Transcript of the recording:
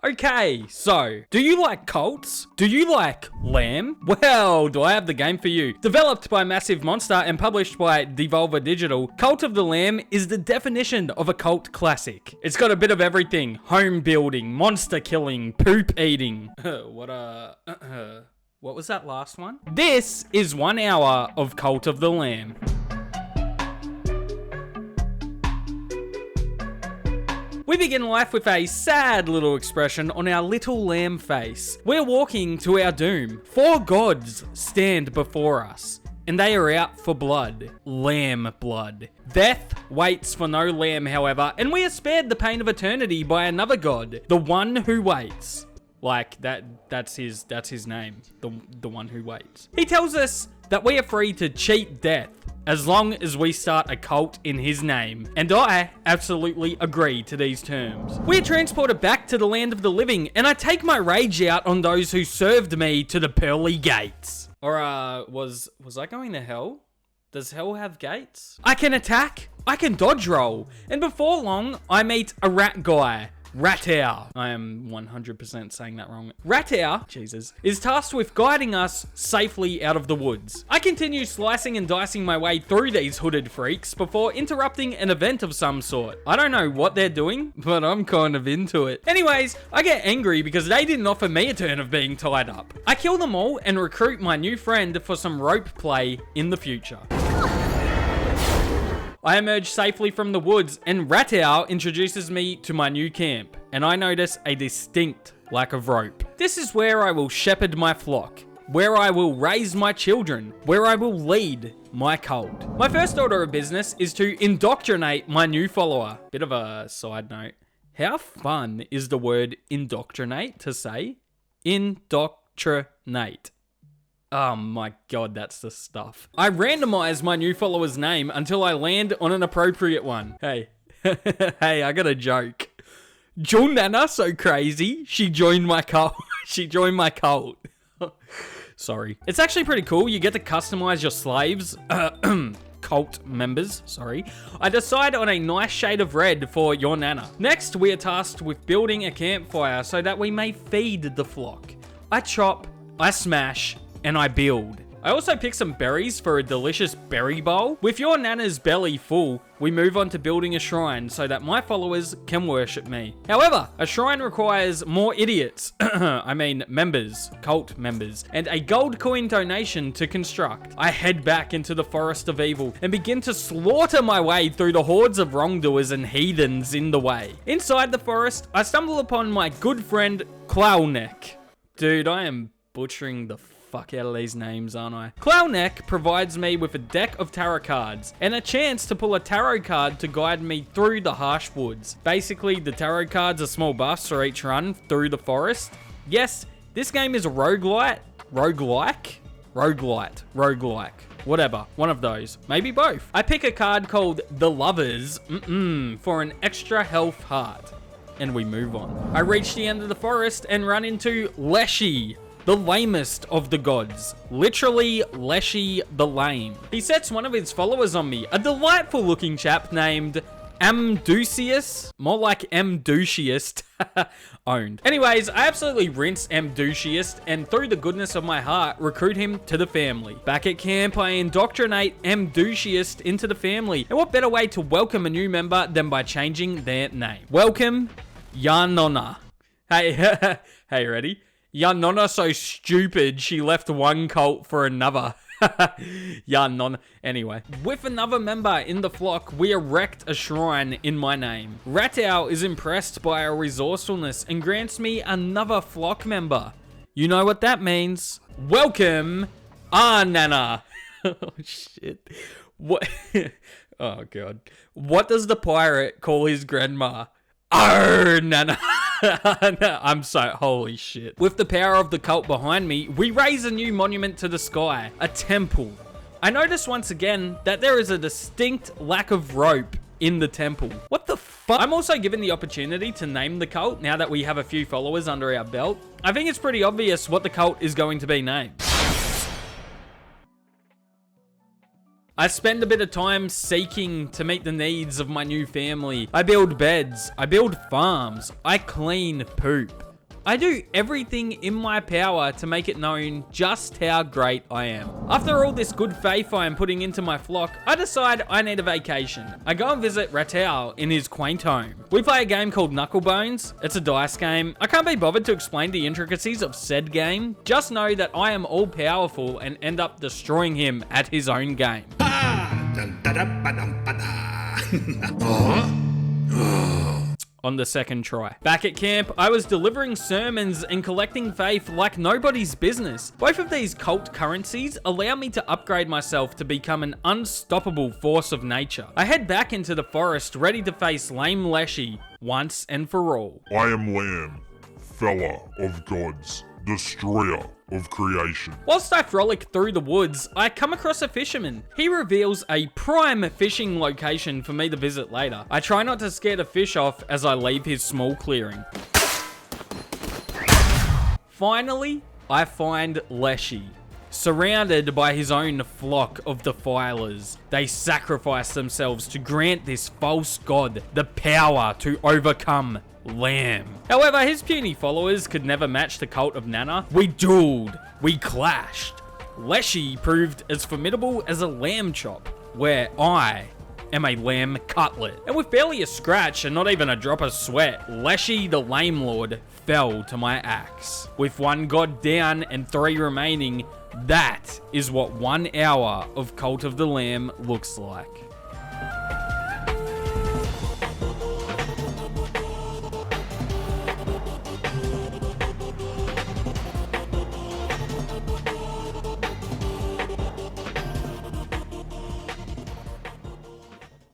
Okay, so, do you like cults? Do you like lamb? Well, do I have the game for you. Developed by Massive Monster and published by Devolver Digital, Cult of the Lamb is the definition of a cult classic. It's got a bit of everything. Home building, monster killing, poop eating. What was that last one? This is 1 hour of Cult of the Lamb. We begin life with a sad little expression on our little lamb face. We're walking to our doom. 4 gods stand before us, and they are out for blood. Lamb blood. Death waits for no lamb, however, and we are spared the pain of eternity by another god, the one who waits. Like, that's his name, the one who waits. He tells us that we are free to cheat death as long as we start a cult in his name. And I absolutely agree to these terms. We are transported back to the land of the living, and I take my rage out on those who served me to the pearly gates. Or, was I going to hell? Does hell have gates? I can attack, I can dodge roll, and before long, I meet a rat guy. Ratau. I am 100% saying that wrong. Ratau, Jesus, is tasked with guiding us safely out of the woods. I continue slicing and dicing my way through these hooded freaks before interrupting an event of some sort. I don't know what they're doing, but I'm kind of into it. Anyways, I get angry because they didn't offer me a turn of being tied up. I kill them all and recruit my new friend for some rope play in the future. I emerge safely from the woods, and Ratau introduces me to my new camp, and I notice a distinct lack of rope. This is where I will shepherd my flock, where I will raise my children, where I will lead my cult. My first order of business is to indoctrinate my new follower. Bit of a side note. How fun is the word indoctrinate to say? Indoctrinate. Oh my god, that's the stuff. I randomize my new follower's name until I land on an appropriate one. Hey, hey, I got a joke. Nana so crazy, she joined my cult. She joined my cult. Sorry. It's actually pretty cool. You get to customize your slaves. Cult members, sorry. I decide on a nice shade of red for your Nana. Next, we are tasked with building a campfire so that we may feed the flock. I chop, I smash, and I build. I also pick some berries for a delicious berry bowl. With your Nana's belly full, we move on to building a shrine so that my followers can worship me. However, a shrine requires more idiots, I mean members, cult members, and a gold coin donation to construct. I head back into the forest of evil and begin to slaughter my way through the hordes of wrongdoers and heathens in the way. Inside the forest, I stumble upon my good friend Clownneck. Dude, I am butchering the fuck out of these names, aren't I? Clownneck provides me with a deck of tarot cards and a chance to pull a tarot card to guide me through the harsh woods. Basically, the tarot cards are small buffs for each run through the forest. Yes, this game is a roguelite, whatever, one of those, maybe both. I pick a card called The Lovers, for an extra health heart, and we move on. I reach the end of the forest and run into Leshy, the lamest of the gods. Literally, Leshy the lame. He sets one of his followers on me, a delightful looking chap named Amdusius, more like Amdusiest, owned. Anyways, I absolutely rinse Amdusiest and through the goodness of my heart, recruit him to the family. Back at camp, I indoctrinate Amdusiest into the family. And what better way to welcome a new member than by changing their name? Welcome, Yanona. Hey, hey, ready? Yanona so stupid, she left one cult for another. Yanona. Anyway, with another member in the flock, we erect a shrine in my name. Ratau is impressed by our resourcefulness and grants me another flock member. You know what that means. Welcome, Nana. Oh, shit. What? Oh, God. What does the pirate call his grandma? Oh, Nana. I'm so, holy shit. With the power of the cult behind me, we raise a new monument to the sky, a temple. I notice once again that there is a distinct lack of rope in the temple. What the fuck? I'm also given the opportunity to name the cult now that we have a few followers under our belt. I think it's pretty obvious what the cult is going to be named. I spend a bit of time seeking to meet the needs of my new family. I build beds, I build farms, I clean poop. I do everything in my power to make it known just how great I am. After all this good faith I am putting into my flock, I decide I need a vacation. I go and visit Ratau in his quaint home. We play a game called Knucklebones. It's a dice game. I can't be bothered to explain the intricacies of said game. Just know that I am all powerful and end up destroying him at his own game. On the second try. Back at camp, I was delivering sermons and collecting faith like nobody's business. Both of these cult currencies allow me to upgrade myself to become an unstoppable force of nature. I head back into the forest ready to face Lame Leshy once and for all. I am Lamb, fella of gods, destroyer of creation. Whilst I frolic through the woods, I come across a fisherman. He reveals a prime fishing location for me to visit later. I try not to scare the fish off as I leave his small clearing. Finally, I find Leshy, surrounded by his own flock of defilers. They sacrifice themselves to grant this false god the power to overcome Lamb. However, his puny followers could never match the cult of Nana. We dueled, we clashed. Leshy proved as formidable as a lamb chop, where I am a lamb cutlet. And with barely a scratch and not even a drop of sweat, Leshy the Lame Lord fell to my axe. With one god down and 3 remaining, that is what 1 hour of Cult of the Lamb looks like.